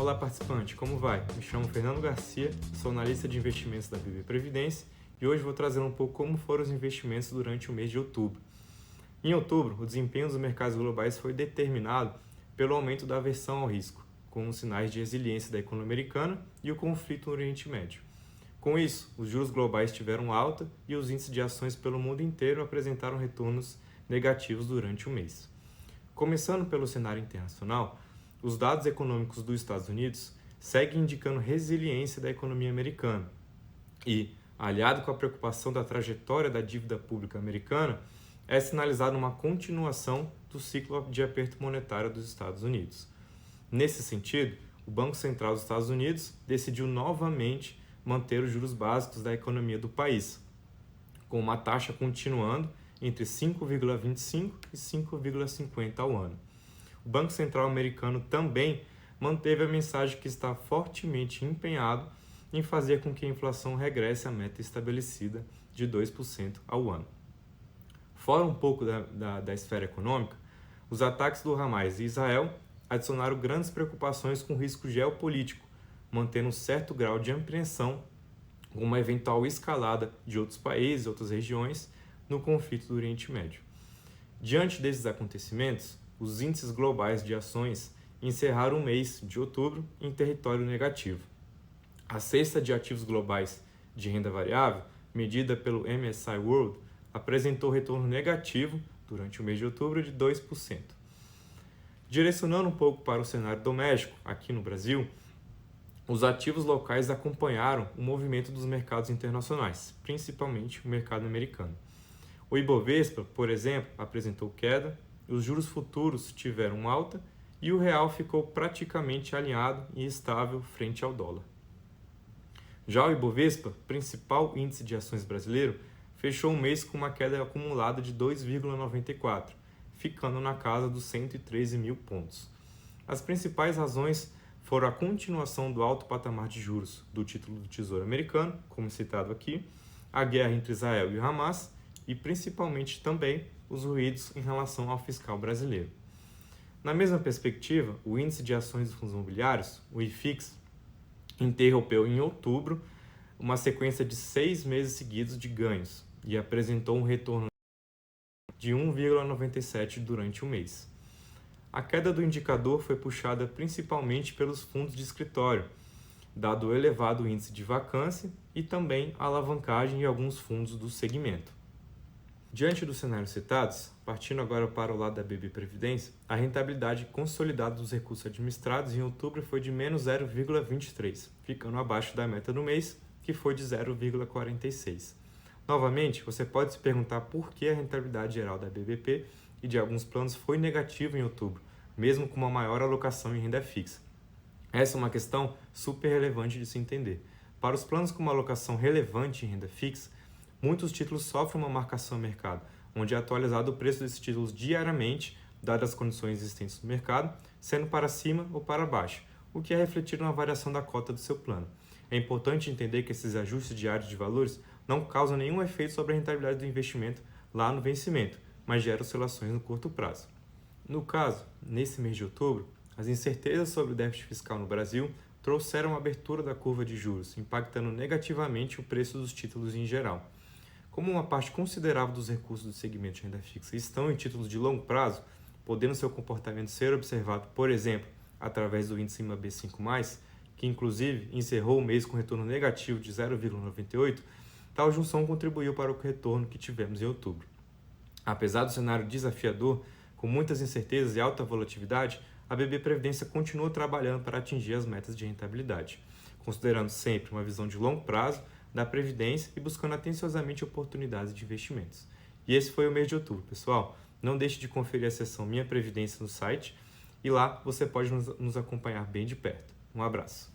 Olá participante, como vai? Me chamo Fernando Garcia, sou analista de investimentos da BB Previdência e hoje vou trazer um pouco como foram os investimentos durante o mês de outubro. Em outubro, o desempenho dos mercados globais foi determinado pelo aumento da aversão ao risco, com os sinais de resiliência da economia americana e o conflito no Oriente Médio. Com isso, os juros globais tiveram alta e os índices de ações pelo mundo inteiro apresentaram retornos negativos durante o mês. Começando pelo cenário internacional, os dados econômicos dos Estados Unidos seguem indicando resiliência da economia americana e, aliado com a preocupação da trajetória da dívida pública americana, é sinalizada uma continuação do ciclo de aperto monetário dos Estados Unidos. Nesse sentido, o Banco Central dos Estados Unidos decidiu novamente manter os juros básicos da economia do país, com uma taxa continuando entre 5,25% e 5,50% ao ano. O Banco Central americano também manteve a mensagem que está fortemente empenhado em fazer com que a inflação regresse à meta estabelecida de 2% ao ano. Fora um pouco da esfera econômica, os ataques do Hamas e Israel adicionaram grandes preocupações com o risco geopolítico, mantendo um certo grau de apreensão com uma eventual escalada de outros países e outras regiões no conflito do Oriente Médio. Diante desses acontecimentos, os índices globais de ações encerraram o mês de outubro em território negativo. A cesta de ativos globais de renda variável, medida pelo MSCI World, apresentou retorno negativo durante o mês de outubro de 2%. Direcionando um pouco para o cenário doméstico, aqui no Brasil, os ativos locais acompanharam o movimento dos mercados internacionais, principalmente o mercado americano. O Ibovespa, por exemplo, apresentou queda, os juros futuros tiveram alta e o real ficou praticamente alinhado e estável frente ao dólar. Já o Ibovespa, principal índice de ações brasileiro, fechou o mês com uma queda acumulada de 2,94, ficando na casa dos 113 mil pontos. As principais razões foram a continuação do alto patamar de juros do título do Tesouro americano, como citado aqui, a guerra entre Israel e o Hamas e principalmente também os ruídos em relação ao fiscal brasileiro. Na mesma perspectiva, o índice de ações de fundos imobiliários, o IFIX, interrompeu em outubro uma sequência de 6 meses seguidos de ganhos e apresentou um retorno de 1,97 durante o mês. A queda do indicador foi puxada principalmente pelos fundos de escritório, dado o elevado índice de vacância e também a alavancagem em alguns fundos do segmento. Diante dos cenários citados, partindo agora para o lado da BB Previdência, a rentabilidade consolidada dos recursos administrados em outubro foi de menos 0,23, ficando abaixo da meta do mês, que foi de 0,46. Novamente, você pode se perguntar por que a rentabilidade geral da BBP e de alguns planos foi negativa em outubro, mesmo com uma maior alocação em renda fixa. Essa é uma questão super relevante de se entender. Para os planos com uma alocação relevante em renda fixa, muitos títulos sofrem uma marcação a mercado, onde é atualizado o preço desses títulos diariamente, dadas as condições existentes no mercado, sendo para cima ou para baixo, o que é refletido na variação da cota do seu plano. É importante entender que esses ajustes diários de valores não causam nenhum efeito sobre a rentabilidade do investimento lá no vencimento, mas geram oscilações no curto prazo. No caso, nesse mês de outubro, as incertezas sobre o déficit fiscal no Brasil trouxeram a abertura da curva de juros, impactando negativamente o preço dos títulos em geral. Como uma parte considerável dos recursos do segmento de renda fixa estão em títulos de longo prazo, podendo seu comportamento ser observado, por exemplo, através do índice IMAB5+, que inclusive encerrou o mês com retorno negativo de 0,98, tal junção contribuiu para o retorno que tivemos em outubro. Apesar do cenário desafiador, com muitas incertezas e alta volatilidade, a BB Previdência continua trabalhando para atingir as metas de rentabilidade, considerando sempre uma visão de longo prazo da Previdência e buscando atenciosamente oportunidades de investimentos. E esse foi o mês de outubro, pessoal. Não deixe de conferir a seção Minha Previdência no site e lá você pode nos acompanhar bem de perto. Um abraço.